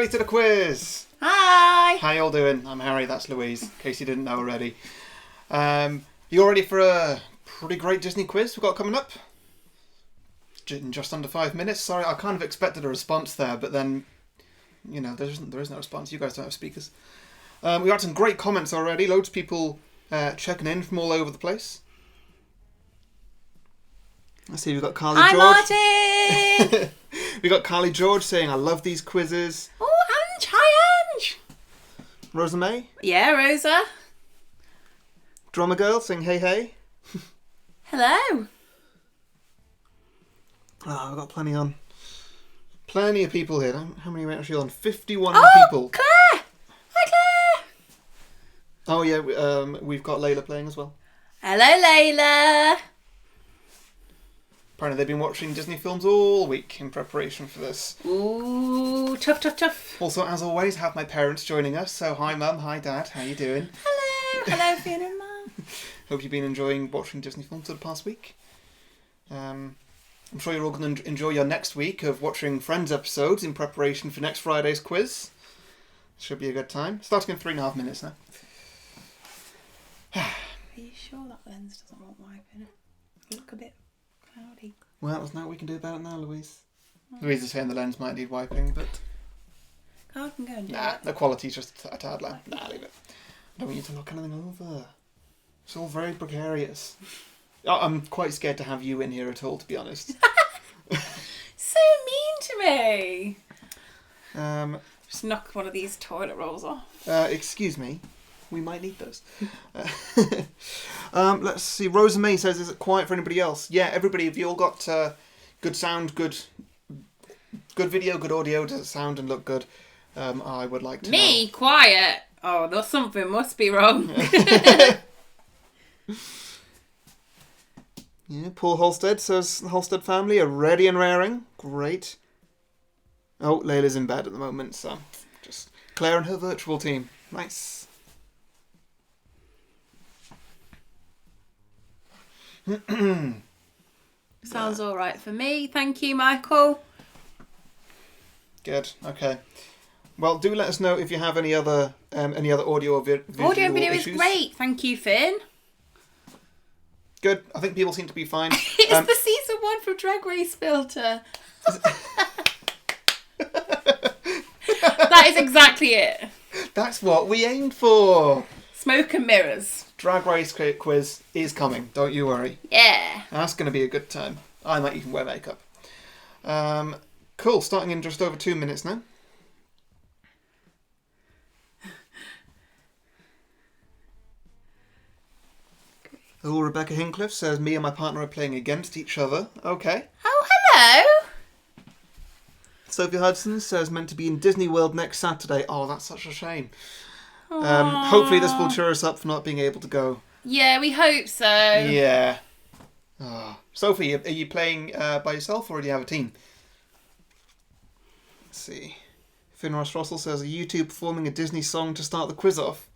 To the quiz. Hi. How you all doing? I'm Harry, that's Louise, in case you didn't know already. You all ready for a pretty great Disney quiz we've got coming up? In just under 5 minutes. Sorry, I kind of expected a response there, but then, you know, there is no response. You guys don't have speakers. We got some great comments already. Loads of people checking in from all over the place. Let's see, we've got Carly Hi, George. Martin. We got Carly George saying, I love these quizzes. Oh, Ange. Hi, Ange. Rosa May. Yeah, Rosa. Drummer Girl saying, hey, hey. Hello. Oh, we've got plenty on. Plenty of people here. How many are we actually on? 51 Oh, people. Claire. Hi, Claire. Oh, yeah, we've got Layla playing as well. Hello, Layla. Apparently they've been watching Disney films all week in preparation for this. Ooh, tough. Also, as always, have my parents joining us. So, hi Mum, hi Dad, how you doing? Hello, Fiona and Mum. Hope you've been enjoying watching Disney films for the past week. I'm sure you're all going to enjoy your next week of watching Friends episodes in preparation for next Friday's quiz. Should be a good time. Starting in 3.5 minutes now. Are you sure that lens doesn't want wiping? You look a bit cloudy. Well, there's nothing we can do about it now, Louise. Louise is saying the lens might need wiping, but... I can go and do Nah, it. the quality's just a tad low. Nah, leave it. I don't want you to knock anything over. It's all very precarious. I'm quite scared to have you in here at all, to be honest. So mean to me. Just knock one of these toilet rolls off. Excuse me. We might need those. Let's see. Rosa May says, is it quiet for anybody else? Yeah, everybody, have you all got good sound, good video, good audio? Does it sound and look good? I would like to Me? know. Quiet? Oh, there's something must be wrong. Yeah, Paul Holstead says the Holstead family are ready and raring. Great. Oh, Layla's in bed at the moment, so just Claire and her virtual team. Nice. Sounds all right for me. Thank you, Michael. Good. Okay. Well, do let us know if you have any other audio or visual Audio and video issues. is great. Thank you, Finn. Good. I think people seem to be fine. It's the season 1 from Drag Race filter. That is exactly it. That's what we aimed for. Smoke and mirrors. Drag Race quiz is coming. Don't you worry. Yeah. That's going to be a good time. I might even wear makeup. Cool. Starting in just over 2 minutes now. Oh, Rebecca Hincliffe says, me and my partner are playing against each other. Okay. Oh, hello. Sophie Hudson says, meant to be in Disney World next Saturday. Oh, that's such a shame. Hopefully this will cheer us up for not being able to go. Yeah, we hope so. Yeah. Oh. Sophie, are you playing by yourself or do you have a team? Let's see. Finn Ross Russell says, are you two performing a Disney song to start the quiz off?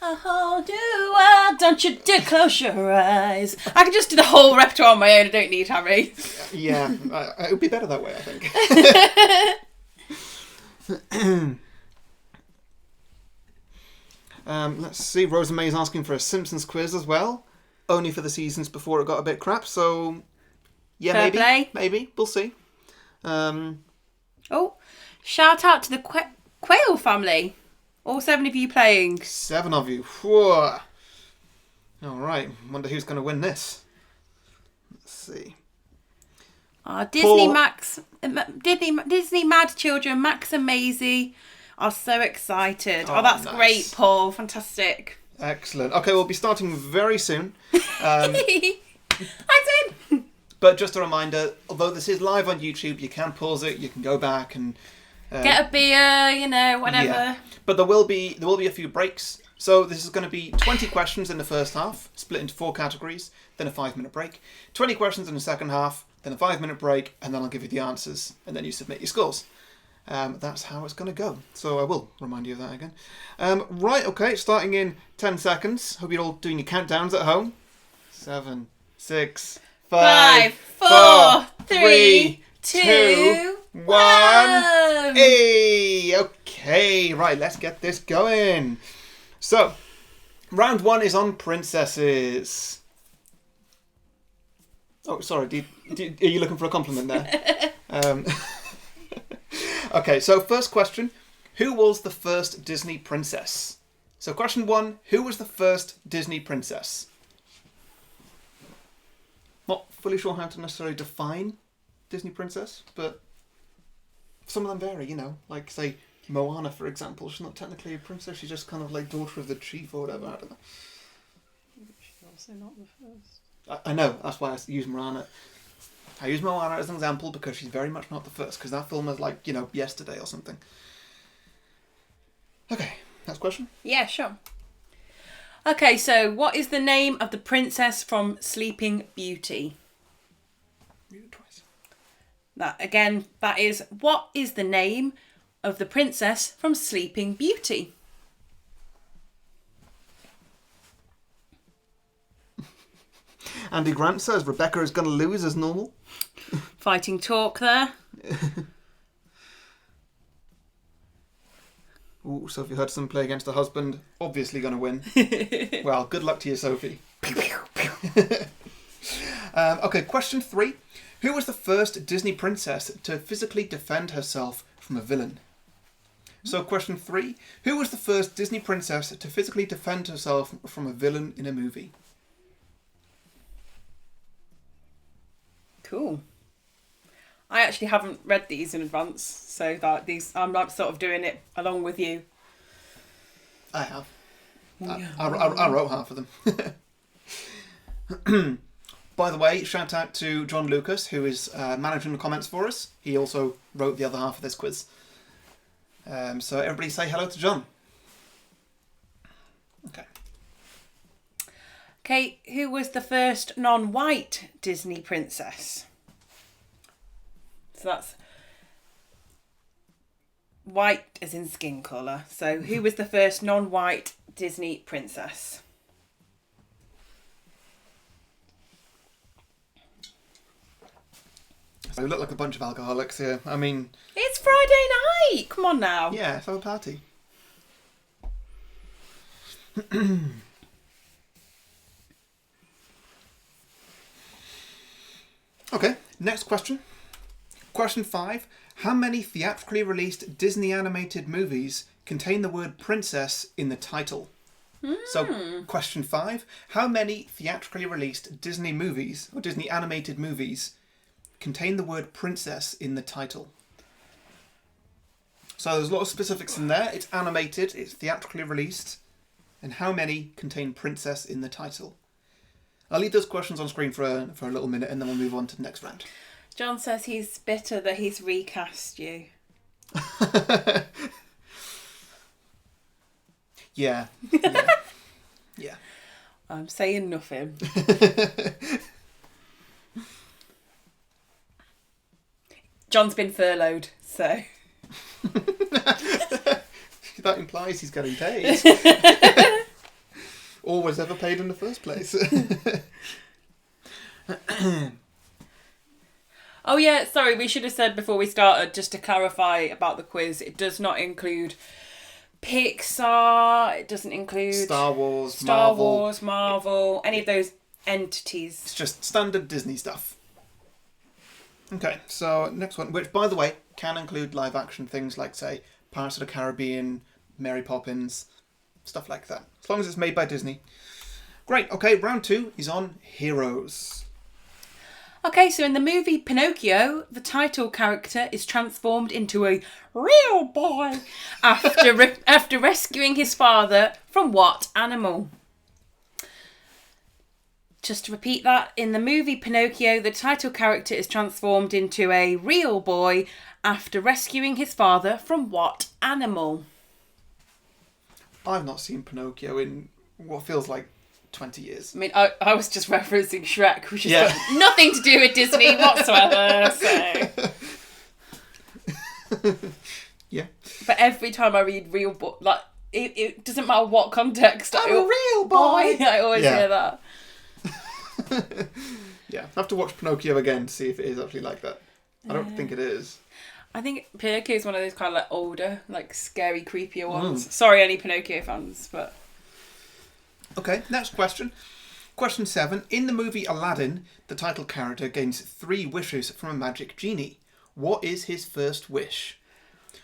Oh, do I? Don't you dare close your eyes. I can just do the whole repertoire on my own. I don't need Harry. Yeah, it would be better that way, I think. Let's see. Rosa May's asking for a Simpsons quiz as well. Only for the seasons before it got a bit crap, so... Yeah, Fair maybe. play. Maybe. We'll see. Oh, shout out to the Quail family. All 7 of you playing. 7 of you. Whoa. All right. Wonder who's going to win this. Let's see. Disney Paul... Disney Mad children, Max and Maisie, are so excited. Oh, that's nice. great, Paul. Fantastic. Excellent. Okay, we'll be starting very soon. Thanks, in. But just a reminder, although this is live on YouTube, you can pause it, you can go back and... get a beer, whatever. Yeah. But there will be a few breaks. So this is going to be 20 questions in the first half, split into 4 categories, then a 5-minute break. 20 questions in the second half, then a 5-minute break, and then I'll give you the answers, and then you submit your scores. That's how it's going to go. So I will remind you of that again. Right, okay, starting in 10 seconds. Hope you're all doing your countdowns at home. 7, 6, 5, 4, 3, 2, 1. Hey, okay, right, let's get this going. So, round 1 is on princesses. Oh, sorry, are you looking for a compliment there? Okay, so first question. Who was the first Disney princess? So question 1, who was the first Disney princess? Not fully sure how to necessarily define Disney princess, but some of them vary, you know. Like, say, Moana, for example. She's not technically a princess, she's just kind of like daughter of the chief or whatever, I don't know. She's also not the first. I know, that's why I use Moana. I use Moana as an example because she's very much not the first, because that film is like, you know, yesterday or something. Okay, next question. Yeah, sure. Okay, so what is the name of the princess from Sleeping Beauty? Read it twice. That is, what is the name of the princess from Sleeping Beauty? Andy Grant says Rebecca is going to lose as normal. Fighting talk there. Ooh, Sophie Hudson play against her husband. Obviously going to win. Well, good luck to you, Sophie. Okay, question 3. Who was the first Disney princess to physically defend herself from a villain? So question 3. Who was the first Disney princess to physically defend herself from a villain in a movie? Cool. I actually haven't read these in advance, so that I'm like sort of doing it along with you. I have. Yeah. I wrote half of them. By the way, shout out to John Lucas, who is managing the comments for us. He also wrote the other half of this quiz. So everybody say hello to John. Okay. Okay, who was the first non-white Disney princess? So that's white as in skin colour. So who was the first non-white Disney princess? So we look like a bunch of alcoholics here. I mean... It's Friday night! Come on now. Yeah, let's have a party. Okay, next question. Question 5. How many theatrically released Disney animated movies contain the word princess in the title? So, question 5. How many theatrically released Disney movies, or Disney animated movies, contain the word princess in the title? So there's a lot of specifics in there. It's animated, it's theatrically released, and how many contain princess in the title? I'll leave those questions on screen for a little minute, and then we'll move on to the next round. John says he's bitter that he's recast you. Yeah. Yeah. I'm saying nothing. John's been furloughed, so... That implies he's getting paid. Or was ever paid in the first place. Oh yeah, sorry, we should have said before we started, just to clarify about the quiz, it does not include Pixar, it doesn't include Star Wars, Marvel, any of those entities. It's just standard Disney stuff. Okay, so next one, which by the way can include live action things like, say, Pirates of the Caribbean, Mary Poppins, stuff like that. As long as it's made by Disney. Great, okay, round 2 is on heroes. Okay, so in the movie Pinocchio, the title character is transformed into a real boy after rescuing his father from what animal? Just to repeat that, in the movie Pinocchio, the title character is transformed into a real boy after rescuing his father from what animal? I've not seen Pinocchio in what feels like 20 years. I mean, I was just referencing Shrek, which has got nothing to do with Disney whatsoever, so... Yeah. But every time I read real boy, like, it doesn't matter what context. I'm a real boy! I always hear that. Yeah, I have to watch Pinocchio again to see if it is actually like that. I don't think it is. I think Pinocchio is one of those kind of like older, like scary, creepier ones. Sorry, any Pinocchio fans, but... Okay, next question. Question 7. In the movie Aladdin, the title character gains 3 wishes from a magic genie. What is his first wish?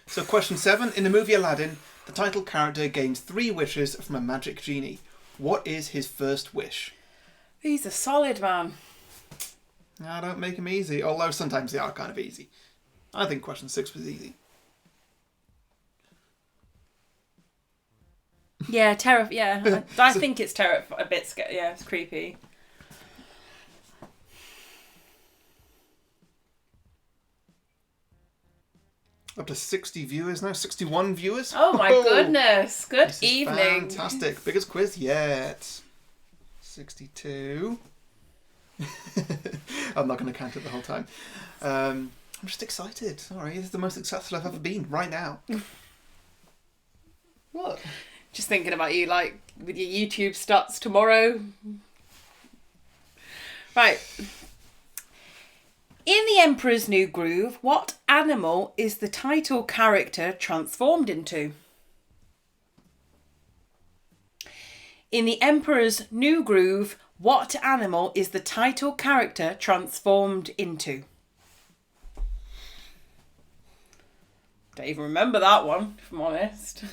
So question 7. In the movie Aladdin, the title character gains 3 wishes from a magic genie. What is his first wish? He's a solid man. I don't make them easy, although sometimes they are kind of easy. I think question 6 was easy. Yeah, yeah. I think it's a bit scary. Yeah, it's creepy. Up to 60 viewers now, 61 viewers. Oh my goodness! Good this evening. Is fantastic, biggest quiz yet. 62. I'm not going to count it the whole time. I'm just excited. Sorry, this is the most successful I've ever been right now. What? Just thinking about you, like, with your YouTube stats tomorrow. Right. In The Emperor's New Groove, what animal is the title character transformed into? In The Emperor's New Groove, what animal is the title character transformed into? Don't even remember that one, if I'm honest.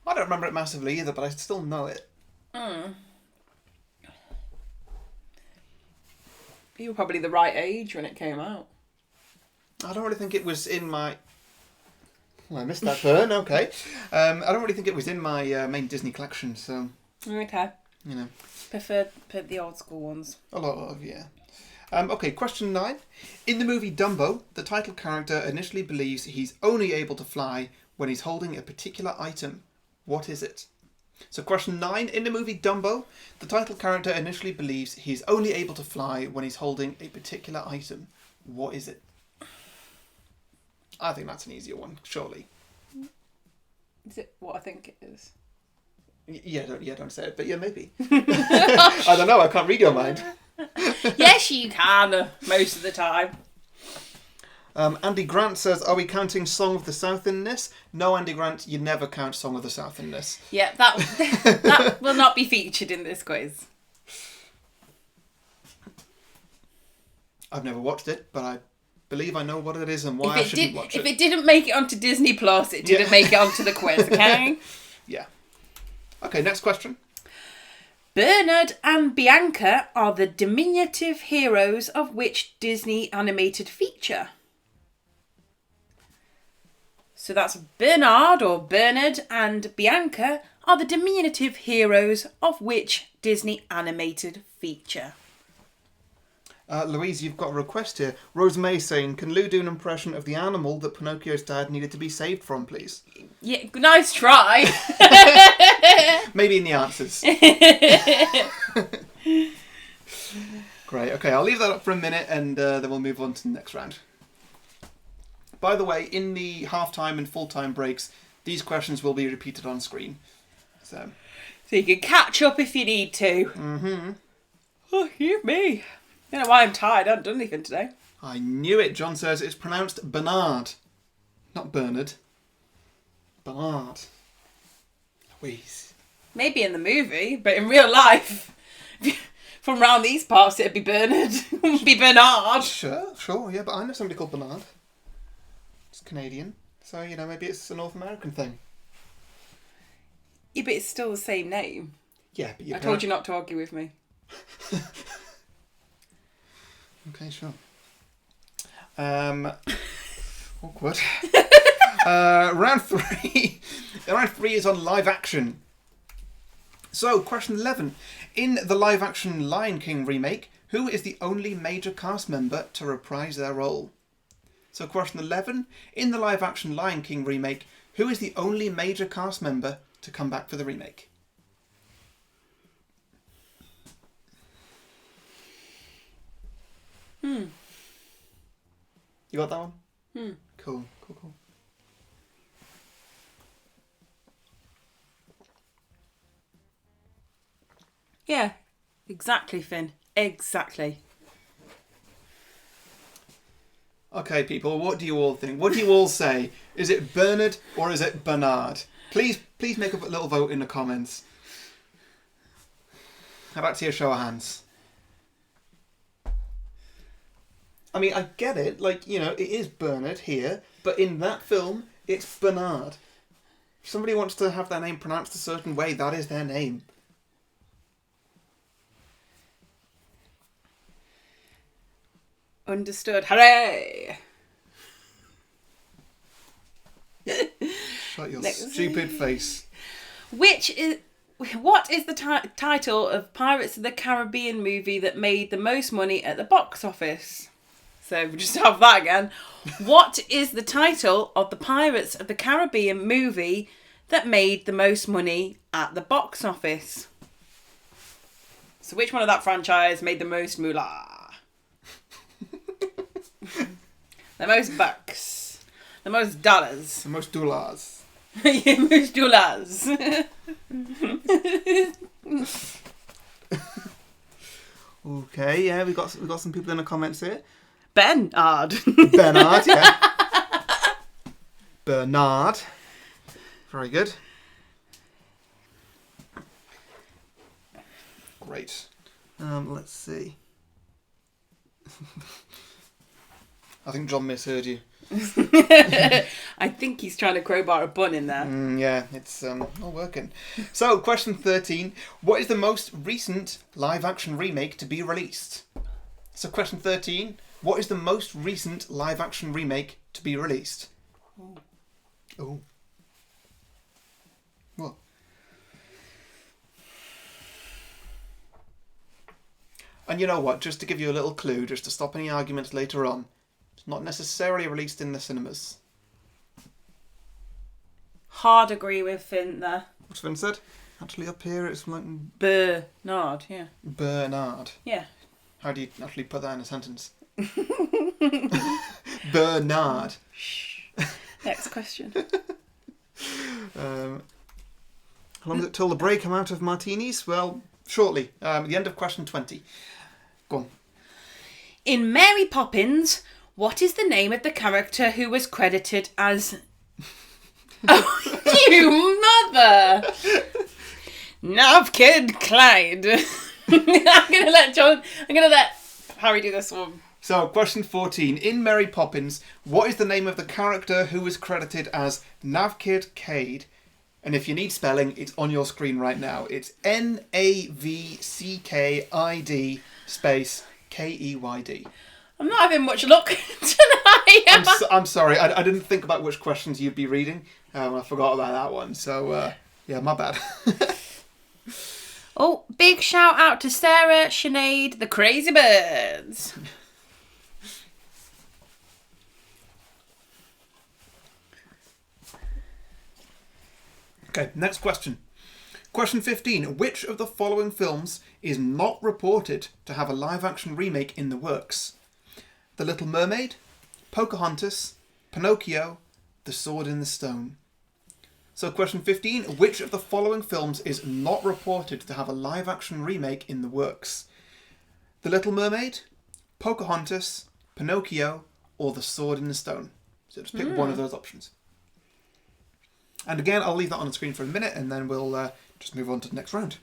I don't remember it massively either, but I still know it. You were probably the right age when it came out. I don't really think it was in my... Well, I missed that burn, okay. I don't really think it was in my main Disney collection, so... Okay. You know. Prefer the old school ones. A lot of, yeah. Okay, question 9. In the movie Dumbo, the title character initially believes he's only able to fly when he's holding a particular item. What is it? So question 9. In the movie Dumbo, the title character initially believes he's only able to fly when he's holding a particular item. What is it? I think that's an easier one, surely. Is it what I think it is? Don't say it, but yeah, maybe. I don't know, I can't read your mind. Yes, you can, most of the time. Andy Grant says, are we counting Song of the South in this? No, Andy Grant, you never count Song of the South in this. Yeah, that will not be featured in this quiz. I've never watched it, but I believe I know what it is and why I shouldn't watch it. If it didn't make it onto Disney Plus, it didn't make it onto the quiz, okay? Yeah. Okay, next question. Bernard and Bianca are the diminutive heroes of which Disney animated feature? So that's Bernard and Bianca are the diminutive heroes of which Disney animated feature? Louise, you've got a request here. Rose May saying, can Lou do an impression of the animal that Pinocchio's dad needed to be saved from, please? Yeah, nice try. Maybe in the answers. Great. Okay, I'll leave that up for a minute and then we'll move on to the next round. By the way, in the half-time and full-time breaks, these questions will be repeated on screen. So you can catch up if you need to. Mm-hmm. Oh, you me. You know why I'm tired. I haven't done anything today. I knew it. John says it's pronounced Bernard. Not Bernard. Bernard. Louise. Maybe in the movie, but in real life, from round these parts, it'd be Bernard. It'd be Bernard. Sure, yeah, but I know somebody called Bernard. It's Canadian, so, you know, maybe it's a North American thing. Yeah, but it's still the same name. Yeah, but I told you not to argue with me. Okay, sure. Awkward. Round 3. Round 3 is on live action. So, question 11. In the live action Lion King remake, who is the only major cast member to reprise their role? So, question 11. In the live action Lion King remake, who is the only major cast member to come back for the remake? You got that one? Cool. Yeah, exactly, Finn. Exactly. Okay, people, what do you all think? What do you all say? Is it Bernard or is it Bernard? Please make up a little vote in the comments. I'd like to see a show of hands. I mean, I get it. Like, you know, it is Bernard here, but in that film, it's Bernard. If somebody wants to have their name pronounced a certain way, that is their name. Understood. Hooray! Shut your stupid face. What is the title of Pirates of the Caribbean movie that made the most money at the box office? So we'll just have that again. What is the title of the Pirates of the Caribbean movie that made the most money at the box office? So which one of that franchise made the most moolah? The most bucks. The most dollars. The most dollars. Yeah, most dollars. Okay, yeah, we got some people in the comments here. Bernard. Bernard, yeah. Bernard. Very good. Great. Let's see. I think John misheard you. I think he's trying to crowbar a bun in there. Yeah, it's not working. So, question 13. What is the most recent live-action remake to be released? So, question 13. What is the most recent live-action remake to be released? Oh. What? And you know what? Just to give you a little clue, just to stop any arguments later on, it's not necessarily released in the cinemas. Hard agree with Finn there. What's Finn said? Actually, up here it's like Bernard, yeah. Bernard. Yeah. How do you actually put that in a sentence? Bernard. Next question. How long is it till the break? I'm out of martinis. Well, shortly. The end of question 20. Go on. In Mary Poppins, what is the name of the character who was credited as... Oh, you mother! Nav Kid Clyde. I'm gonna let Harry do this one. So, question 14. In Mary Poppins, what is the name of the character who was credited as Navkid Cade? And if you need spelling, it's on your screen right now. It's Navckid space Keyd. I'm not having much luck tonight. I'm sorry. I didn't think about which questions you'd be reading. I forgot about that one. So, yeah, my bad. Oh, big shout out to Sarah, Sinead, the Crazy Birds. Okay, next question. Question 15. Which of the following films is not reported to have a live-action remake in the works? The Little Mermaid, Pocahontas, Pinocchio, The Sword in the Stone. So question 15. Which of the following films is not reported to have a live-action remake in the works? The Little Mermaid, Pocahontas, Pinocchio, or The Sword in the Stone. So just pick one of those options. And again, I'll leave that on the screen for a minute and then we'll just move on to the next round.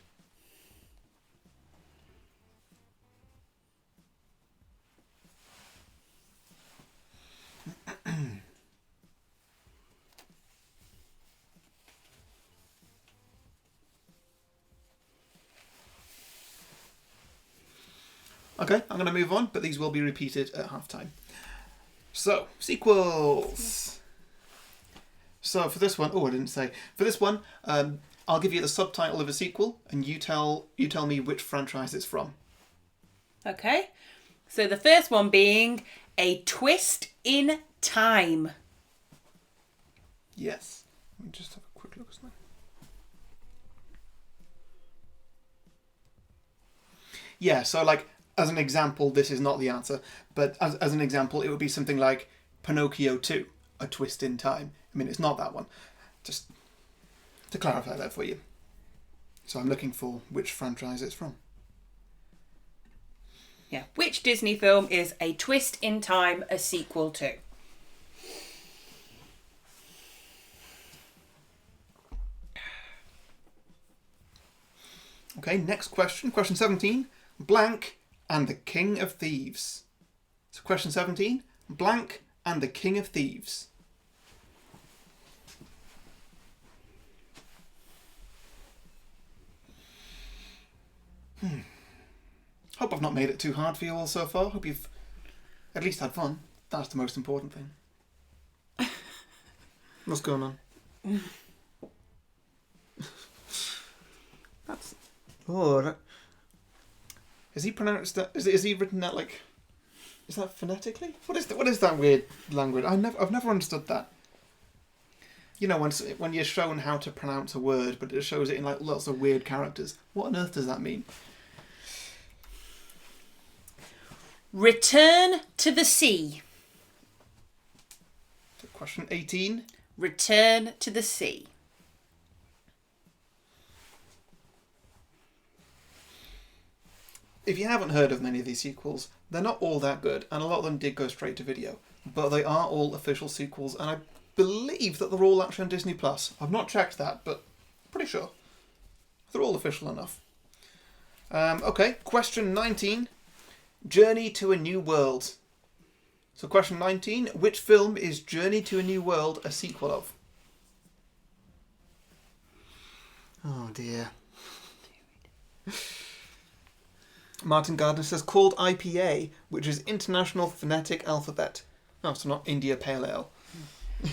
Okay, I'm going to move on, but these will be repeated at halftime. So, sequels. So for this one, I didn't say. For this one, I'll give you the subtitle of a sequel, and you tell me which franchise it's from. Okay. So the first one being A Twist in Time. Yes. Let me just have a quick look. Yeah. So like as an example, this is not the answer, but as an example, it would be something like Pinocchio 2, A Twist in Time. I mean, it's not that one. Just to clarify that for you. So I'm looking for which franchise it's from. Yeah. Which Disney film is A Twist in Time a sequel to? Okay, next question. Question 17. Blank and the King of Thieves. So question 17. Blank and the King of Thieves. Hope I've not made it too hard for you all so far. Hope you've at least had fun. That's the most important thing. What's going on? That's... Oh, is he pronounced that? Is he written that like? Is that phonetically? What is that weird language? I've never understood that. You know, when you're shown how to pronounce a word, but it shows it in like lots of weird characters. What on earth does that mean? Return to the Sea. So question 18. Return to the Sea. If you haven't heard of many of these sequels, they're not all that good, and a lot of them did go straight to video. But they are all official sequels, and I believe that they're all actually on Disney Plus. I've not checked that, but pretty sure. They're all official enough. Okay, question 19. Journey to a New World. So question 19. Which film is Journey to a New World a sequel of? Oh dear. Martin Gardner says called IPA, which is International Phonetic Alphabet. Oh, so not India Pale Ale. Is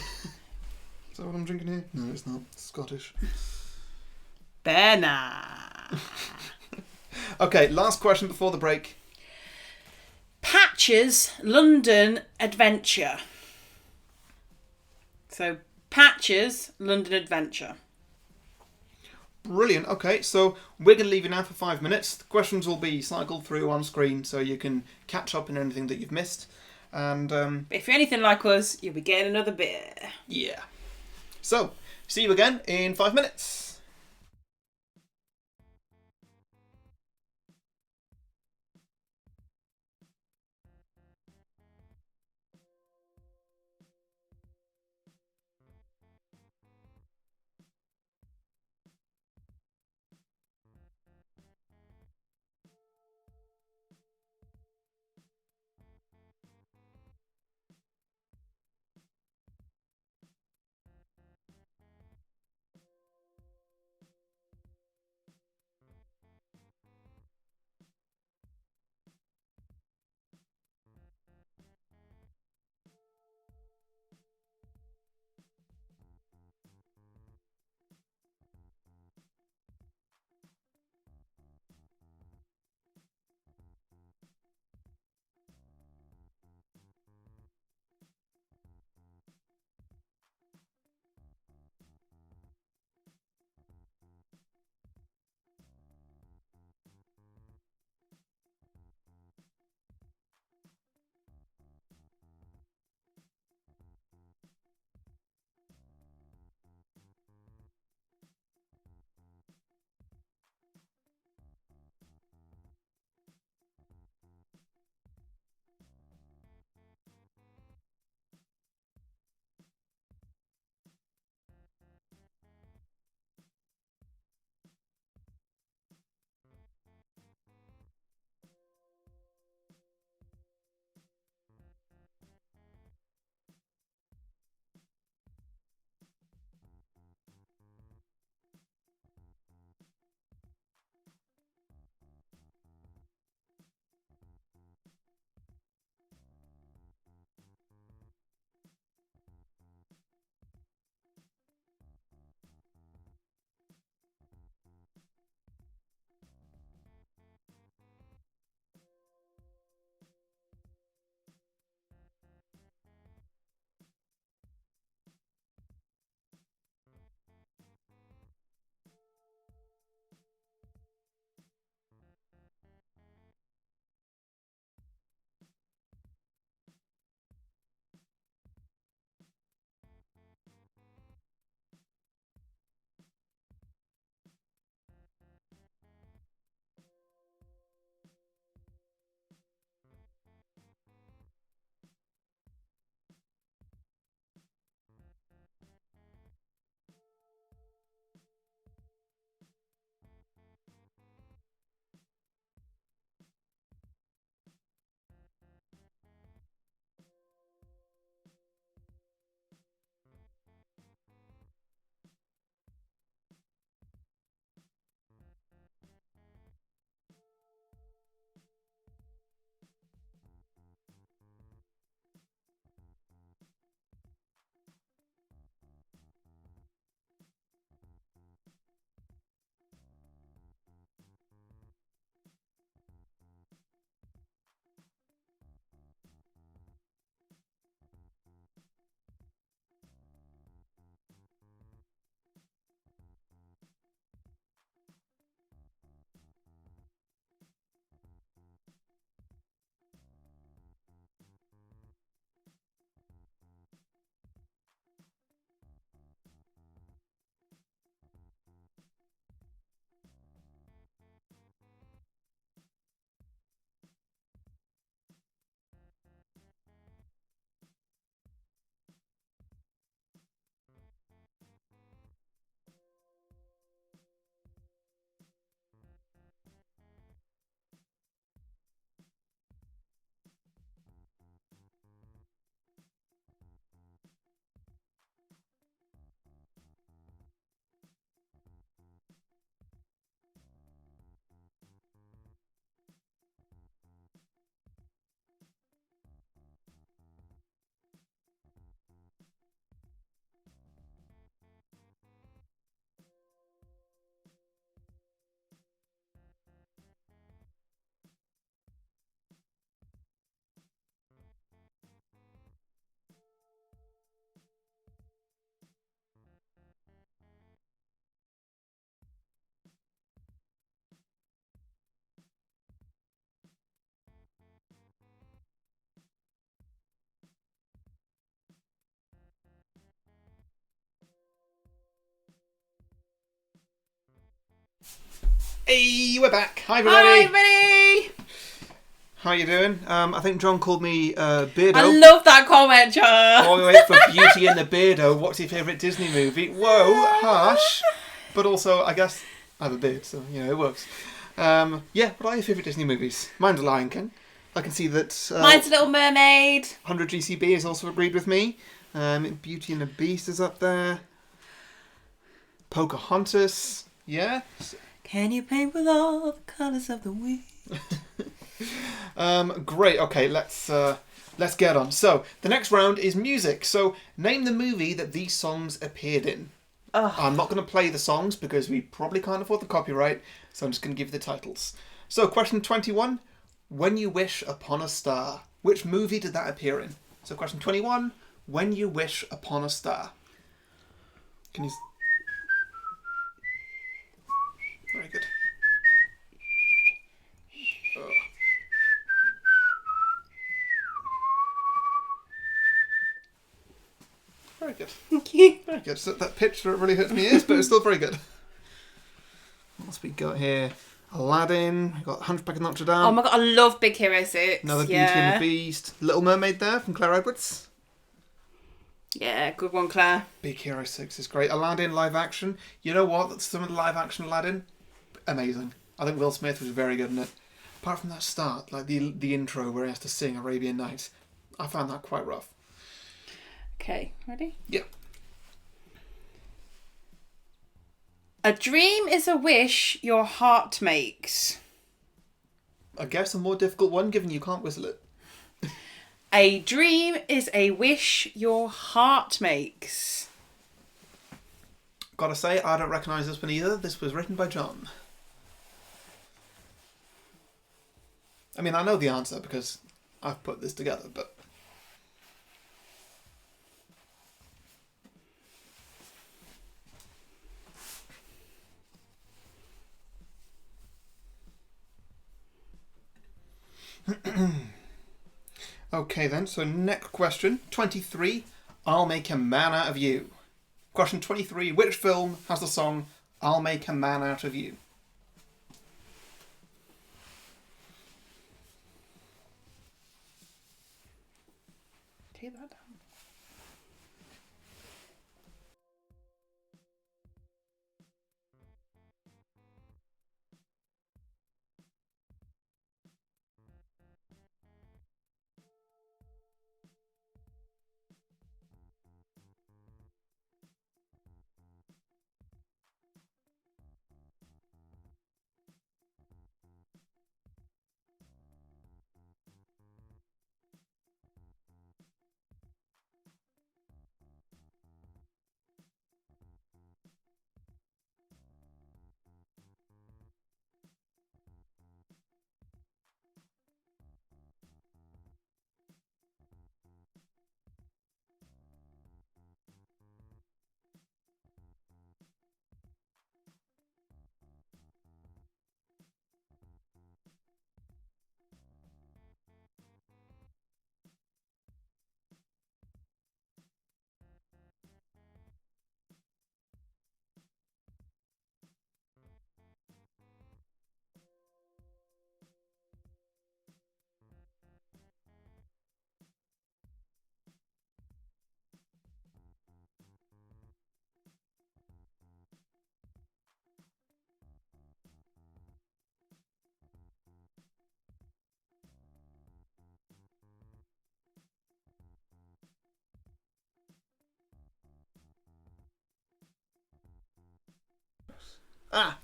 that what I'm drinking here? No, it's not. It's Scottish. Bernard. Okay, last question before the break. Patch's London Adventure. So, Patch's London Adventure. Brilliant. Okay, so we're going to leave you now for 5 minutes. The questions will be cycled through on screen so you can catch up in anything that you've missed. And if you're anything like us, you'll be getting another beer. yeah. So, see you again in 5 minutes. Hey, we're back. Hi, Hi, everybody. everybody. How you doing? I think John called me Beardo. I love that comment, John. While we wait for Beauty and the Beardo, what's your favourite Disney movie? Whoa, harsh. But also, I guess I have a beard, so, you know, it works. Yeah, what are your favourite Disney movies? Mine's Lion King. I can see that... Mine's Little Mermaid. 100 GCB has also agreed with me. Beauty and the Beast is up there. Pocahontas. Yeah. Can you paint with all the colours of the wind? Great. Okay, let's get on. So the next round is music. So name the movie that these songs appeared in. I'm not going to play the songs because we probably can't afford the copyright. So I'm just going to give the titles. So question 21: When You Wish Upon a Star. Which movie did that appear in? So question 21: When You Wish Upon a Star. Can you? Very good. Oh. Very good. Thank you. Very good. So that pitch really hurts my ears, but it's still very good. What else we got here? Aladdin. We got Hunchback of Notre Dame. Oh my god, I love Big Hero 6. Another Beauty and the Beast. Little Mermaid there from Claire Edwards. Yeah, good one, Claire. Big Hero 6 is great. Aladdin live action. You know what? Some of the live action Aladdin, amazing. I think Will Smith was very good in it. Apart from that start, like the intro where he has to sing Arabian Nights, I found that quite rough. Okay, ready? Yeah. A dream is a wish your heart makes. I guess a more difficult one, given you can't whistle it. A dream is a wish your heart makes. Gotta say, I don't recognise this one either. This was written by John. I mean, I know the answer because I've put this together, but... Okay then, so next question, 23, I'll Make a Man Out of You. Question 23, which film has the song I'll Make a Man Out of You? Take that down.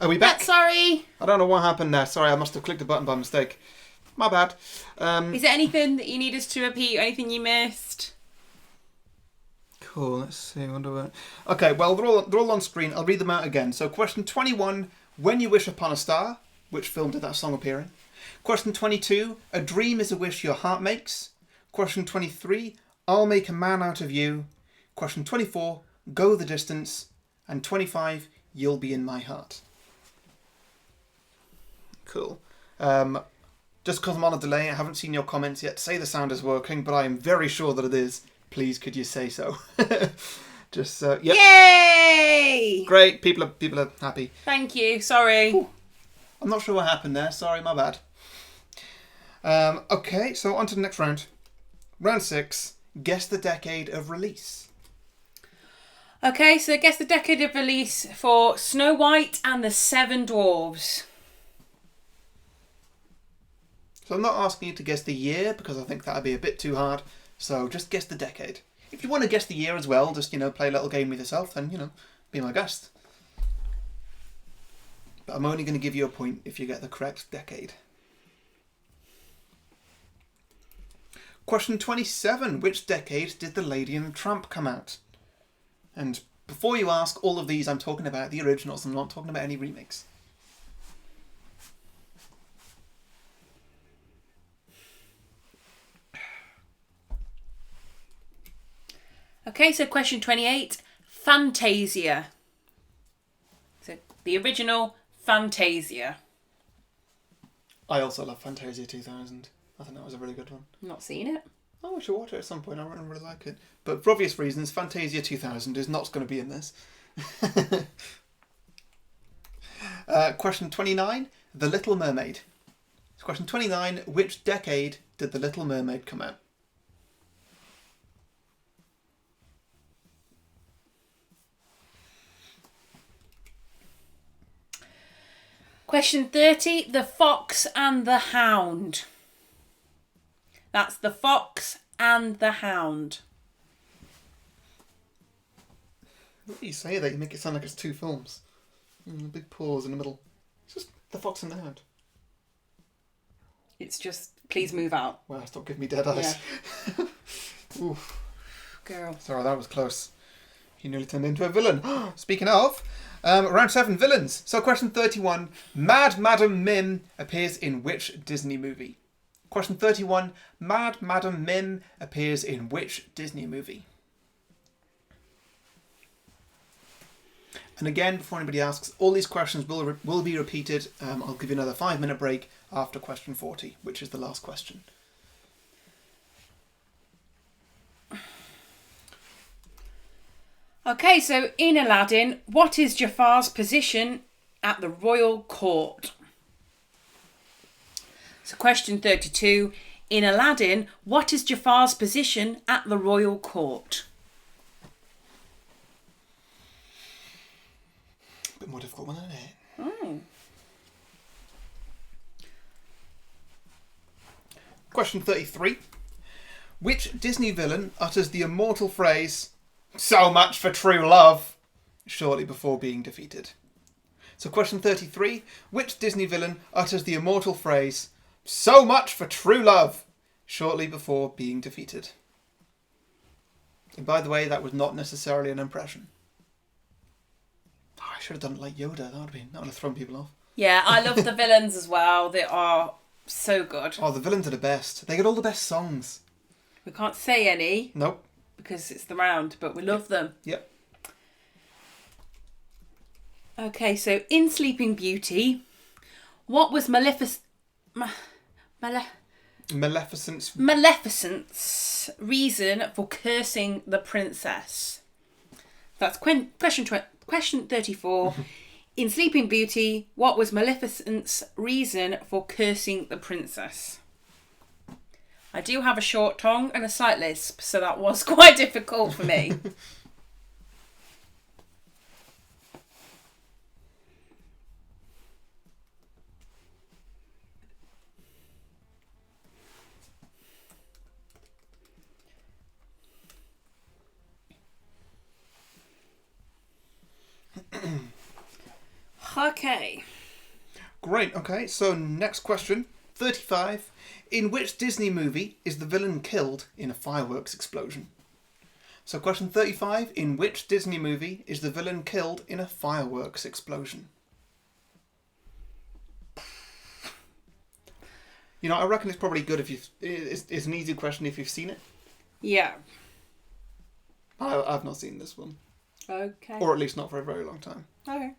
Are we back? Sorry. I don't know what happened there. Sorry, I must have clicked the button by mistake. My bad. Is there anything that you need us to repeat or anything you missed? Cool, let's see. I wonder what... Okay, well, they're all on screen. I'll read them out again. So question 21, When You Wish Upon a Star. Which film did that song appear in? Question 22, A Dream is a Wish Your Heart Makes. Question 23, I'll Make a Man Out of You. Question 24, Go the Distance. And 25, You'll Be in My Heart. Cool. Just because I'm on a delay, I haven't seen your comments yet. Say the sound is working, but I am very sure that it is. Please, could you say so? Just, yep. Yay! Great. People are happy. Thank you. Sorry. Ooh. I'm not sure what happened there. Sorry, my bad. Okay, so on to the next round. Round 6. Guess the decade of release. Okay, so guess the decade of release for Snow White and the Seven Dwarves. So I'm not asking you to guess the year because I think that would be a bit too hard. So just guess the decade. If you want to guess the year as well, just, play a little game with yourself, then, be my guest. But I'm only going to give you a point if you get the correct decade. Question 27. Which decade did The Lady and the Tramp come out? And before you ask, all of these I'm talking about the originals. I'm not talking about any remakes. Okay, so question 28. Fantasia. So the original Fantasia. I also love Fantasia 2000. I think that was a really good one. Not seen it. Oh, we should watch it at some point. I really like it. But for obvious reasons, Fantasia 2000 is not going to be in this. Question 29. The Little Mermaid. So question 29. Which decade did The Little Mermaid come out? Question 30. The Fox and the Hound. That's The Fox and the Hound. What do you say that? You make it sound like it's two films. A big pause in the middle. It's just The Fox and the Hound. It's just, please move out. Wow, stop giving me dead eyes. Yeah. Oof. Girl. Sorry, that was close. He nearly turned into a villain. Speaking of, round 7, villains. So question 31. Mad Madam Mim appears in which Disney movie? Question 31. Mad Madam Mim appears in which Disney movie? And again, before anybody asks, all these questions will be repeated. I'll give you another 5-minute break after question 40, which is the last question. Okay, so in Aladdin, what is Jafar's position at the royal court? So question 32. In Aladdin, what is Jafar's position at the royal court? A bit more difficult one, isn't it? Oh. Question 33. Which Disney villain utters the immortal phrase, "So much for true love," shortly before being defeated? So question 33. Which Disney villain utters the immortal phrase, "So much for true love," shortly before being defeated? And by the way, that was not necessarily an impression. Oh, I should have done it like Yoda. That would have thrown people off. Yeah, I love the villains as well. They are so good. Oh, the villains are the best. They get all the best songs. We can't say any. Nope. Because it's the round, but we love them. Yep. Okay, so in Sleeping Beauty, what was Maleficent's reason for cursing the princess? That's question 34. In Sleeping Beauty, what was Maleficent's reason for cursing the princess? I do have a short tongue and a slight lisp, so that was quite difficult for me. Okay. Great, okay, so next question, 35. In which Disney movie is the villain killed in a fireworks explosion? So question 35. In which Disney movie is the villain killed in a fireworks explosion? I reckon it's probably good if it's an easy question if you've seen it. Yeah. I've not seen this one. Okay. Or at least not for a very long time. Okay.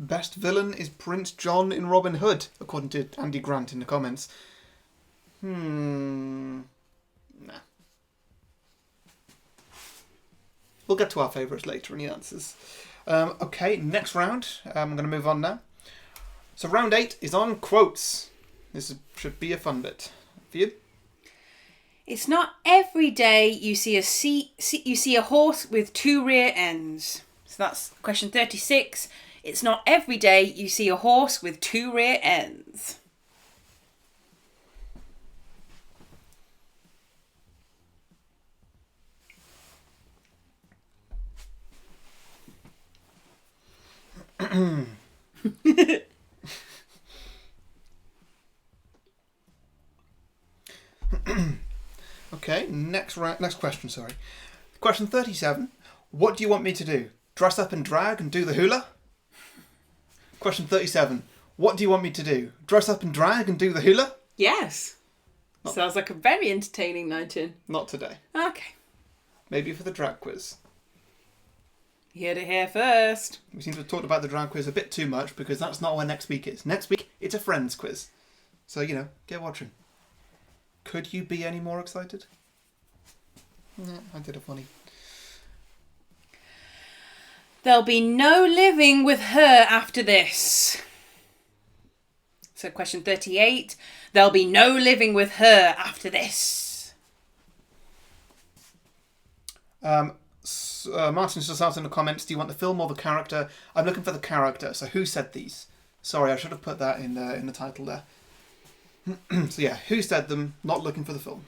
Best villain is Prince John in Robin Hood, according to Andy Grant in the comments. Nah. We'll get to our favourites later in the answers. Okay, next round. I'm going to move on now. So round 8 is on quotes. Should be a fun bit. For you? It's not every day you see a horse with 2 rear ends. So that's question 36. It's not every day you see a horse with 2 rear ends. Okay, next question, sorry. Question 37. What do you want me to do? Dress up and drag and do the hula? Question 37. What do you want me to do? Dress up and drag and do the hula? Yes. Sounds like a very entertaining night in. Not today. Okay. Maybe for the drag quiz. You heard it here first. We seem to have talked about the drag quiz a bit too much because that's not where next week is. Next week, it's a Friends quiz. So, get watching. Could you be any more excited? No, I did a funny. There'll be no living with her after this. So question 38. There'll be no living with her after this. Martin's just asked in the comments, do you want the film or the character? I'm looking for the character. So who said these? Sorry, I should have put that in the title there. So yeah, who said them? Not looking for the film.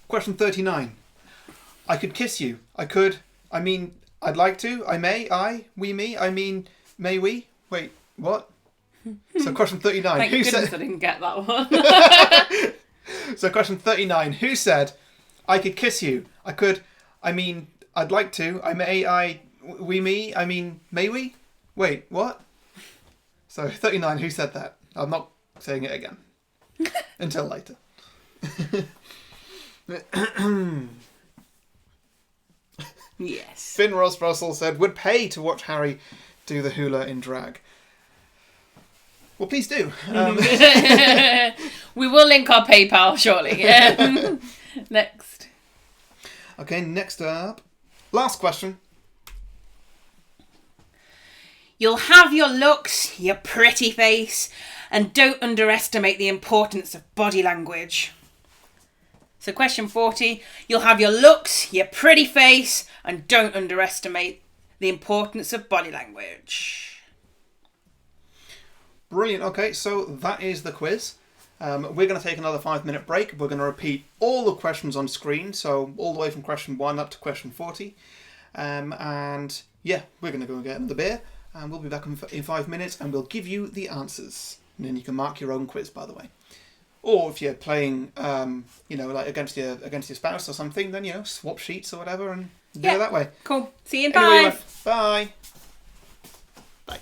Question 39. I could kiss you. I could. I mean, I'd like to. I may. I. We. Me. I mean, may we? Wait. What? So question 39. Thank who goodness said? I didn't get that one. So question 39. Who said? I could kiss you. I could. I mean, I'd like to. I may. I. We. Me. I mean, may we? Wait. What? So 39. Who said that? I'm not saying it again. Until later. Yes. Finn Ross Russell said, would pay to watch Harry do the hula in drag. Well, please do. We will link our PayPal shortly. Next. Okay, next up. Last question. You'll have your looks, your pretty face, and don't underestimate the importance of body language. So question 40, you'll have your looks, your pretty face, and don't underestimate the importance of body language. Brilliant. Okay, so that is the quiz. We're going to take another 5-minute break. We're going to repeat all the questions on screen, so all the way from question 1 up to question 40. And yeah, we're going to go and get another beer, and we'll be back in 5 minutes, and we'll give you the answers. And then you can mark your own quiz, by the way. Or if you're playing, like against your spouse or something, then, swap sheets or whatever and do it that way. Cool. See you in Anyway, 5. bye. Bye.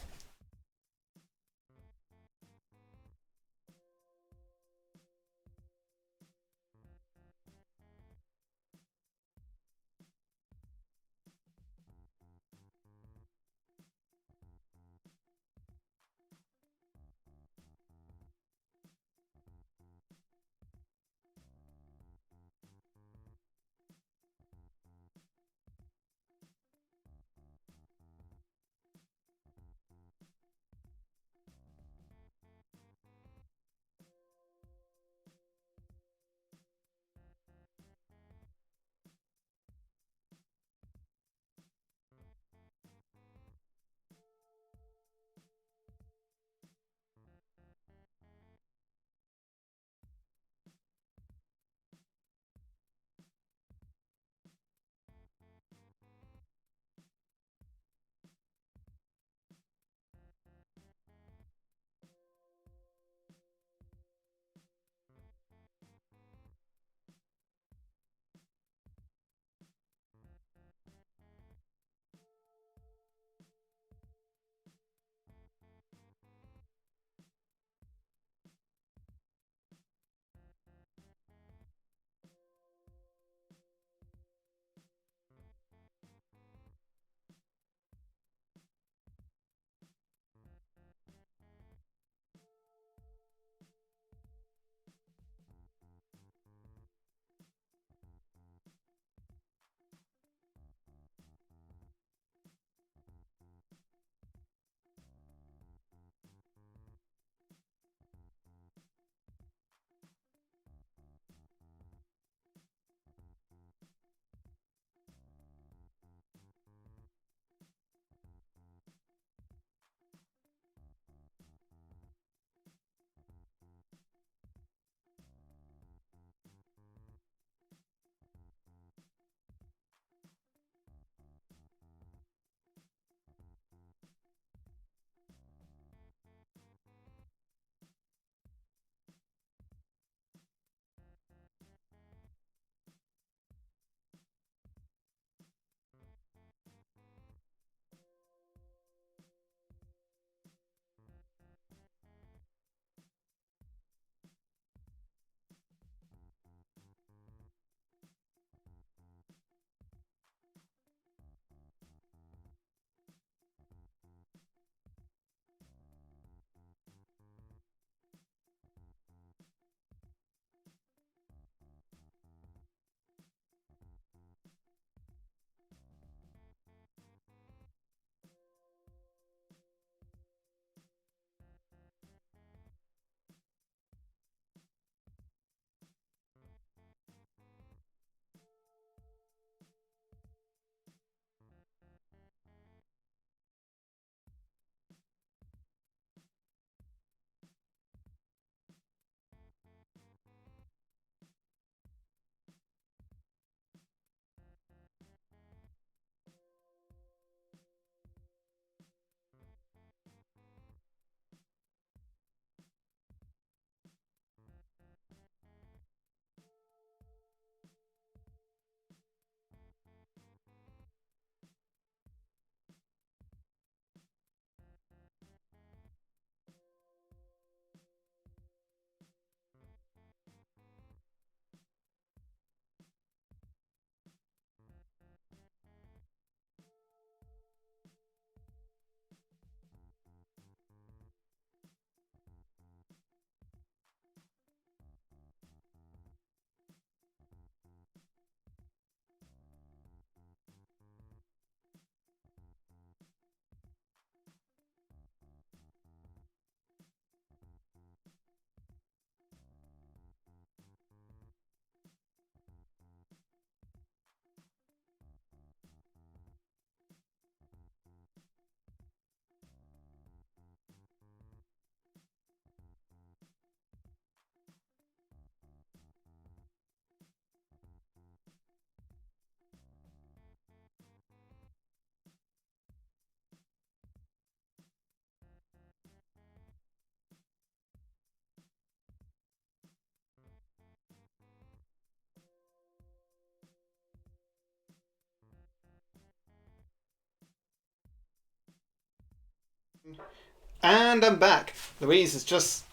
And I'm back. Louise is just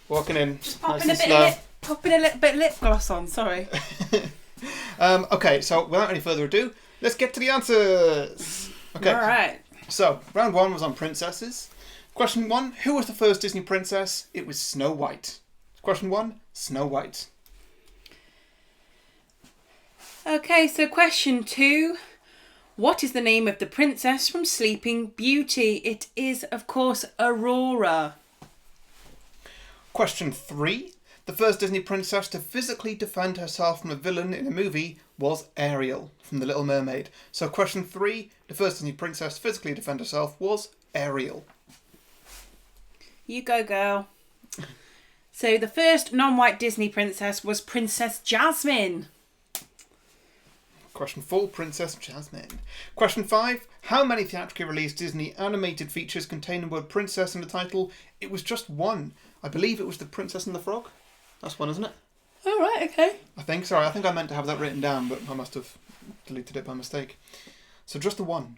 walking in. Popping a little bit of lip gloss on, sorry. Okay, so without any further ado, let's get to the answers. Okay. Alright. So, round 1 was on princesses. Question 1, who was the first Disney princess? It was Snow White. Question 1, Snow White. Okay, so question 2. What is the name of the princess from Sleeping Beauty? It is, of course, Aurora. Question 3. The first Disney princess to physically defend herself from a villain in a movie was Ariel from The Little Mermaid. So question 3. The first Disney princess to physically defend herself was Ariel. You go, girl. So the first non-white Disney princess was Princess Jasmine. Question 4, Princess Jasmine. Question 5, how many theatrically released Disney animated features contain the word princess in the title? It was just one. I believe it was The Princess and the Frog. That's one, isn't it? Oh, right, okay. I think. Sorry, I think I meant to have that written down, but I must have deleted it by mistake. So just the one.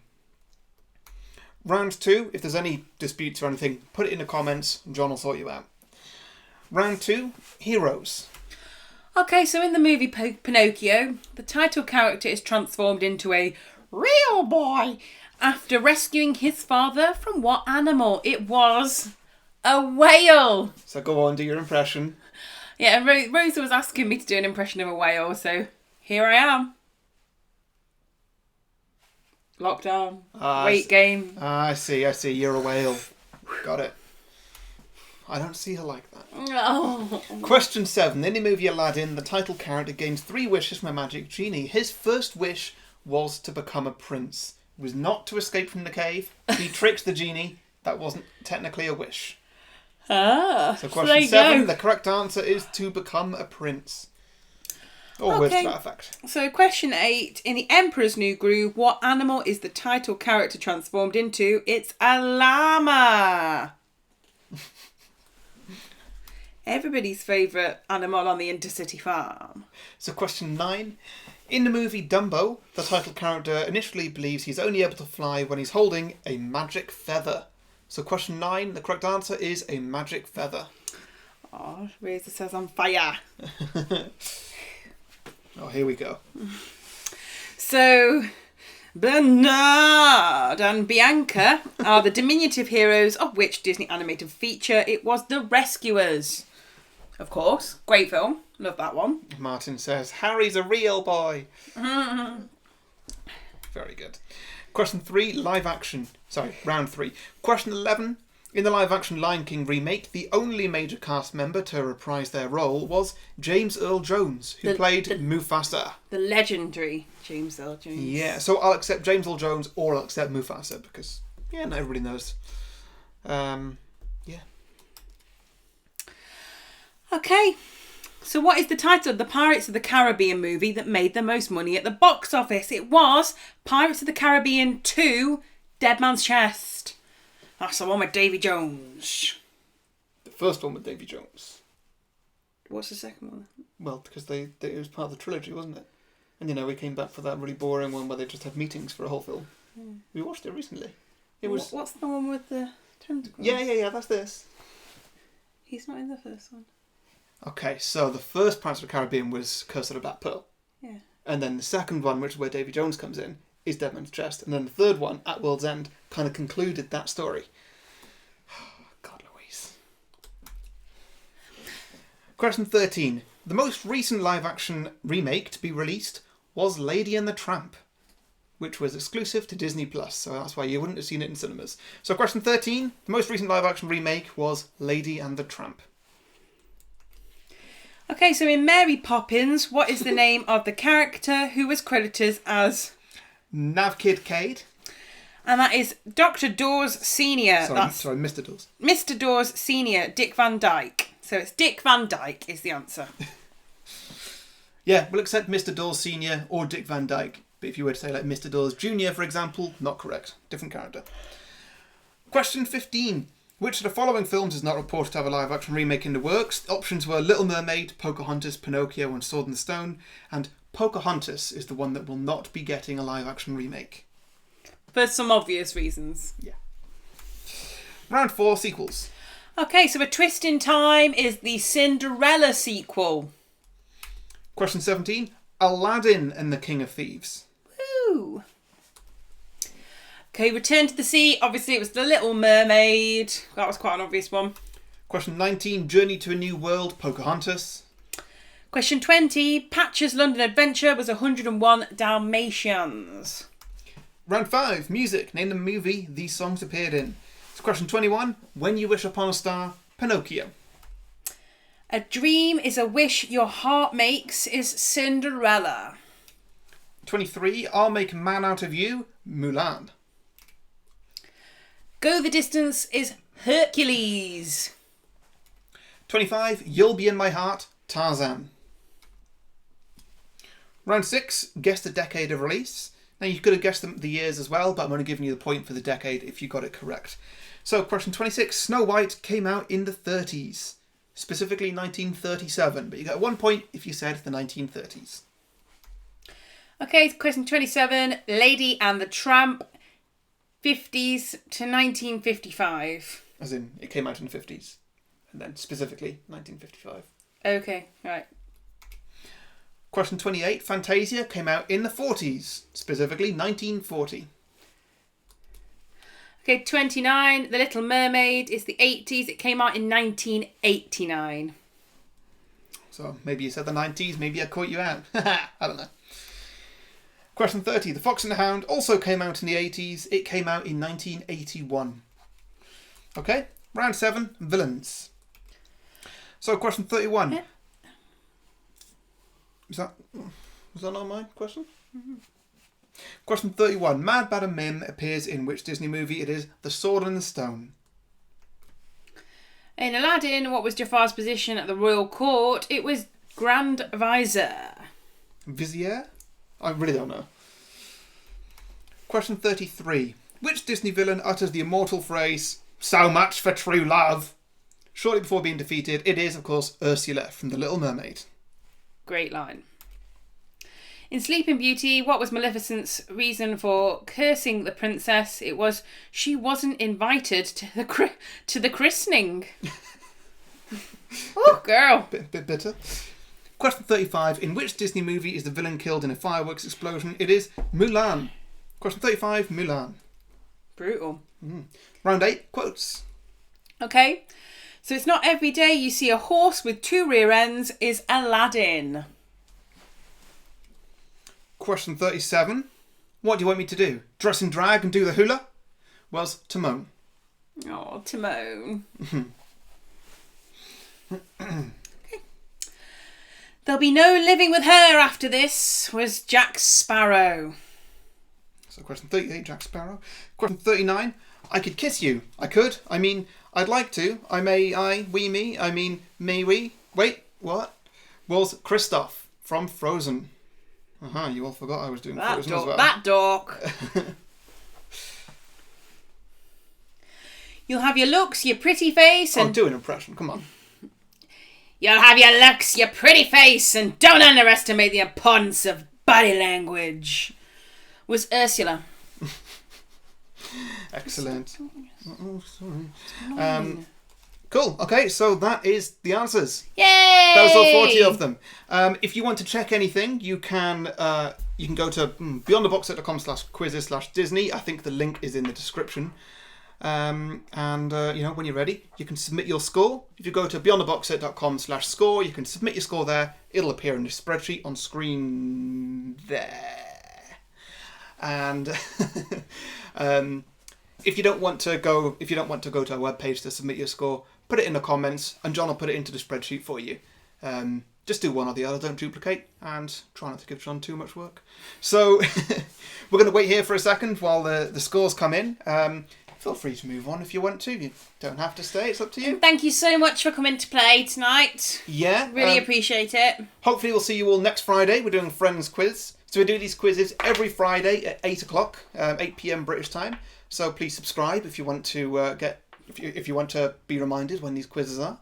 Round 2, if there's any disputes or anything, put it in the comments and John will sort you out. Round 2, heroes. Okay, so in the movie Pinocchio, the title character is transformed into a real boy after rescuing his father from what animal? It was a whale. So go on, do your impression. Yeah, Rosa was asking me to do an impression of a whale, so here I am. Lockdown. Weight game. I see. You're a whale. Got it. I don't see her like that. Oh. Question 7. In the movie Aladdin, the title character gains 3 wishes from a magic genie. His first wish was to become a prince. It was not to escape from the cave. He tricks the genie. That wasn't technically a wish. So question 7, the correct answer is to become a prince. Or words to that effect. So question 8, in The Emperor's New Groove, what animal is the title character transformed into? It's a llama. Everybody's favourite animal on the Intercity Farm. So question 9, in the movie Dumbo, the title character initially believes he's only able to fly when he's holding a magic feather. So question 9, the correct answer is a magic feather. Oh, Razor says on fire. Oh, here we go. So, Bernard and Bianca are the diminutive heroes of which Disney animated feature? It was The Rescuers. Of course. Great film. Love that one. Martin says, Harry's a real boy. Very good. Question 3, live action. Sorry, round 3. Question 11. In the live action Lion King remake, the only major cast member to reprise their role was James Earl Jones, who played Mufasa. The legendary James Earl Jones. Yeah, so I'll accept James Earl Jones or I'll accept Mufasa because, yeah, not everybody knows. Yeah. Okay. So what is the title of the Pirates of the Caribbean movie that made the most money at the box office? It was Pirates of the Caribbean 2, Dead Man's Chest. That's the one with Davy Jones. The first one with Davy Jones. What's the second one? Well, because it was part of the trilogy, wasn't it? And, we came back for that really boring one where they just had meetings for a whole film. We watched it recently. It was. What's the one with the tentacles? Yeah, that's this. He's not in the first one. Okay, so the first Pirates of the Caribbean was Curse of the Black Pearl. Yeah. And then the second one, which is where Davy Jones comes in, is Dead Man's Chest. And then the third one, At World's End, kind of concluded that story. God, Louise. Question 13. The most recent live-action remake to be released was Lady and the Tramp, which was exclusive to Disney+, so that's why you wouldn't have seen it in cinemas. So question 13. The most recent live-action remake was Lady and the Tramp. Okay, so in Mary Poppins, what is the name of the character who was credited as... Navkid Cade. And that is Dr. Dawes Sr. Sorry, Mr. Dawes. Mr. Dawes Sr., Dick Van Dyke. So it's Dick Van Dyke is the answer. Yeah, we'll accept Mr. Dawes Sr. or Dick Van Dyke. But if you were to say like Mr. Dawes Jr., for example, not correct. Different character. Question 15. Which of the following films is not reported to have a live-action remake in the works? The options were Little Mermaid, Pocahontas, Pinocchio and Sword in the Stone. And Pocahontas is the one that will not be getting a live-action remake. For some obvious reasons. Yeah. Round 4, sequels. Okay, so A Twist in Time is the Cinderella sequel. Question 17. Aladdin and the King of Thieves. Woo! Okay, Return to the Sea. Obviously, it was The Little Mermaid. That was quite an obvious one. Question 19. Journey to a New World, Pocahontas. Question 20. Patch's London Adventure was 101 Dalmatians. Round 5. Music. Name the movie these songs appeared in. So question 21. When You Wish Upon a Star, Pinocchio. A Dream is a Wish Your Heart Makes is Cinderella. 23. I'll Make a Man Out of You, Mulan. Go the Distance is Hercules. 25. You'll Be in My Heart, Tarzan. Round 6. Guess the decade of release. Now you could have guessed the years as well, but I'm only giving you the point for the decade if you got it correct. So question 26. Snow White came out in the 30s. Specifically 1937, but you got 1 point if you said the 1930s. Okay, question 27. Lady and the Tramp, 50s to 1955. As in, it came out in the 50s, and then specifically 1955. Okay, right. Question 28. Fantasia came out in the 40s, specifically 1940. Okay, 29. The Little Mermaid is the 80s. It came out in 1989. So maybe you said the 90s, maybe I caught you out. I don't know. Question 30. The Fox and the Hound also came out in the 80s. It came out in 1981. Okay, round 7. Villains. So question 31. Yeah. Was that not my question? Mm-hmm. Question 31. Mad, Bad and Mim appears in which Disney movie? It is The Sword and the Stone. In Aladdin, what was Jafar's position at the royal court? It was Grand Vizier. Vizier? I really don't know. Question 33. Which Disney villain utters the immortal phrase, "So much for true love"? Shortly before being defeated, it is, of course, Ursula from The Little Mermaid. Great line. In Sleeping Beauty, what was Maleficent's reason for cursing the princess? It was she wasn't invited to the christening. Oh, girl. Bit bitter. Question 35. In which Disney movie is the villain killed in a fireworks explosion? It is Mulan. Question 35. Mulan. Brutal. Round 8. Quotes. Okay. So it's not every day you see a horse with 2 rear ends is Aladdin. Question 37. What do you want me to do? Dress in drag and do the hula? Was Timon. Oh, Timon. Okay. There'll be no living with her after this was Jack Sparrow. So question 38, Jack Sparrow. Question 39. I could kiss you. I could. I mean, I'd like to. I may, I, we, me. I mean, may we. Wait, what? Was Kristoff from Frozen. You all forgot I was doing Frozen as well. That dork. You'll have your looks, your pretty face, and... Oh, do an impression, come on. You'll have your looks, your pretty face, and don't underestimate the importance of body language. Was Ursula. Excellent. Oh, sorry. Cool. Okay, so that is the answers. Yay! That was all 40 of them. If you want to check anything, you can go to beyondtheboxset.com/quizzes/Disney. I think the link is in the description. When you're ready, you can submit your score. If you go to beyondtheboxset.com/score, you can submit your score there. It'll appear in the spreadsheet on screen there. And if you don't want to go to our webpage to submit your score, put it in the comments, and John will put it into the spreadsheet for you. Just do one or the other, don't duplicate, and try not to give John too much work. So we're going to wait here for a second while the scores come in. Feel free to move on if you want to. You don't have to stay. It's up to you. And thank you so much for coming to play tonight. Yeah. Really appreciate it. Hopefully we'll see you all next Friday. We're doing Friends Quiz. So we do these quizzes every Friday at 8 o'clock, 8 p.m. British time. So please subscribe if you want to if you want to be reminded when these quizzes are.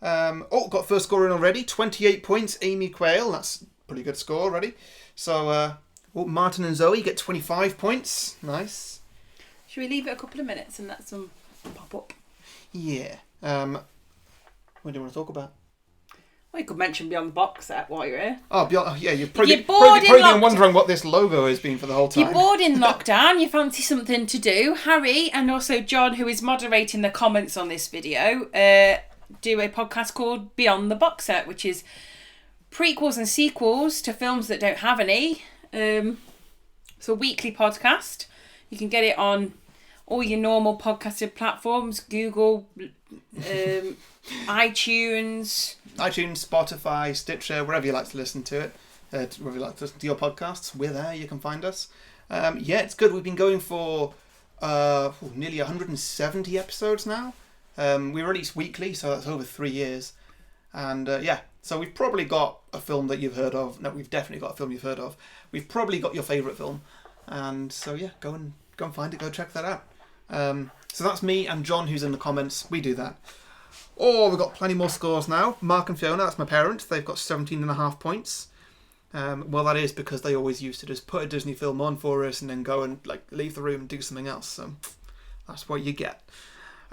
Got first score in already. 28 points, Amy Quayle. That's a pretty good score already. So Martin and Zoe get 25 points. Nice. Should we leave it a couple of minutes and let some pop up? Yeah. What do you want to talk about? Well, you could mention Beyond the Box Set while you're here. Oh, yeah, you're probably bored been wondering what this logo has been for the whole time. You're bored in lockdown, you fancy something to do. Harry and also John, who is moderating the comments on this video, do a podcast called Beyond the Box Set, which is prequels and sequels to films that don't have any. It's a weekly podcast. You can get it on all your normal podcasting platforms, Google, iTunes, Spotify, Stitcher, wherever you like to listen to it, wherever you like to listen to your podcasts, we're there. You can find us. Yeah, it's good. We've been going for nearly 170 episodes now. We release weekly, so that's over 3 years. And yeah, so we've probably got a film that you've heard of. No, we've definitely got a film you've heard of. We've probably got your favourite film. And so yeah, go and find it. Go check that out. So that's me and John, who's in the comments. We do that. Oh, we've got plenty more scores now. Mark and Fiona, that's my parents. They've got 17.5 points. Well, that is because they always used to just put a Disney film on for us and then go and leave the room and do something else. So that's what you get.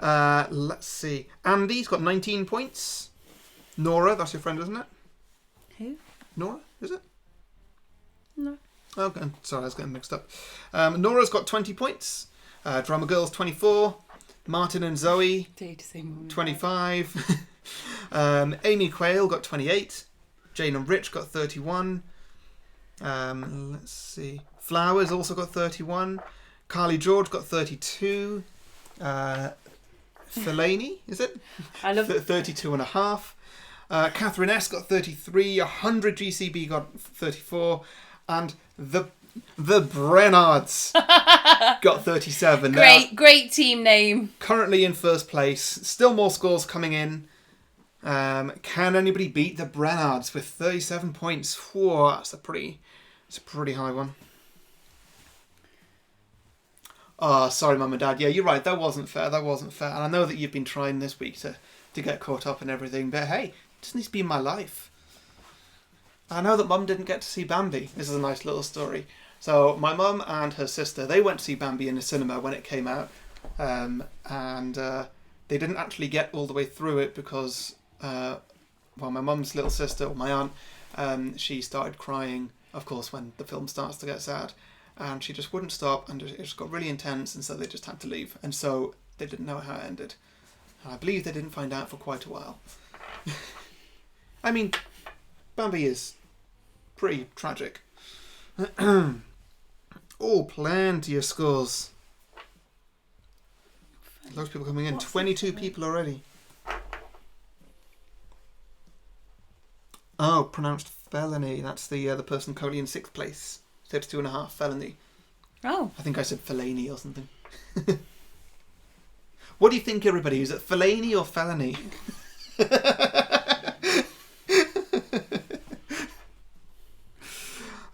Let's see. Andy's got 19 points. Nora, that's your friend, isn't it? Who? Nora, is it? No. Okay, sorry, I was getting mixed up. Nora's got 20 points. Drama Girls, 24. Martin and Zoe, 25. Amy Quayle got 28. Jane and Rich got 31. Let's see. Flowers also got 31. Carly George got 32. Fellaini, is it? I love 32.5. Catherine S got 33. 100 GCB got 34. And the Brennards got 37. Great team name. Currently in first place. Still more scores coming in. Can anybody beat the Brennards with 37 points? Whoa, that's a pretty high one. Oh, sorry, Mum and Dad. Yeah, you're right. That wasn't fair. And I know that you've been trying this week to get caught up and everything, but hey, Disney's been my life. I know that Mum didn't get to see Bambi. This is a nice little story. So my mum and her sister, they went to see Bambi in the cinema when it came out, and they didn't actually get all the way through it because, my mum's little sister, or my aunt, she started crying, of course, when the film starts to get sad, and she just wouldn't stop, and it just got really intense, and so they just had to leave, and so they didn't know how it ended. And I believe they didn't find out for quite a while. I mean, Bambi is pretty tragic. Oh, plenty of scores. Lots of people coming in. 22 people already. Oh, pronounced felony. That's the person currently in 6th place. 32.5 felony. Oh. I think I said Fellaini or something. What do you think, everybody? Is it Fellaini or felony?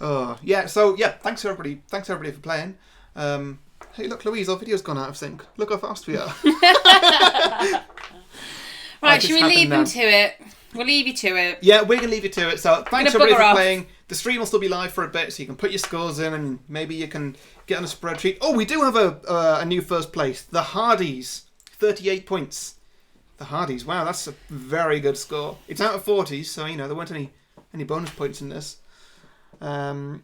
Oh, yeah, so, yeah, thanks everybody for playing. Hey, look, Louise, our video's gone out of sync. Look how fast we are. Right, should we leave them to it? We'll leave you to it. Yeah, we're going to leave you to it. So, thanks everybody for playing. The stream will still be live for a bit, so you can put your scores in and maybe you can get on a spreadsheet. Oh, we do have a new first place. The Hardys, 38 points. The Hardys, wow, that's a very good score. It's out of 40s, so, there weren't any bonus points in this. My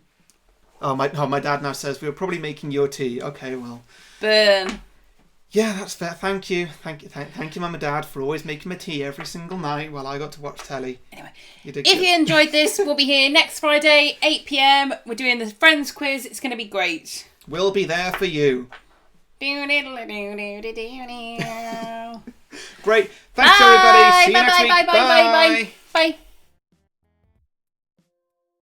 dad now says we were probably making your tea. Okay, well. Burn. Yeah, that's fair. Thank you, Mum and Dad, for always making my tea every single night while I got to watch telly. Anyway, if you enjoyed this, we'll be here next Friday, 8 p.m. We're doing the Friends quiz. It's going to be great. We'll be there for you. Great. Thanks, everybody. See you next week. Bye.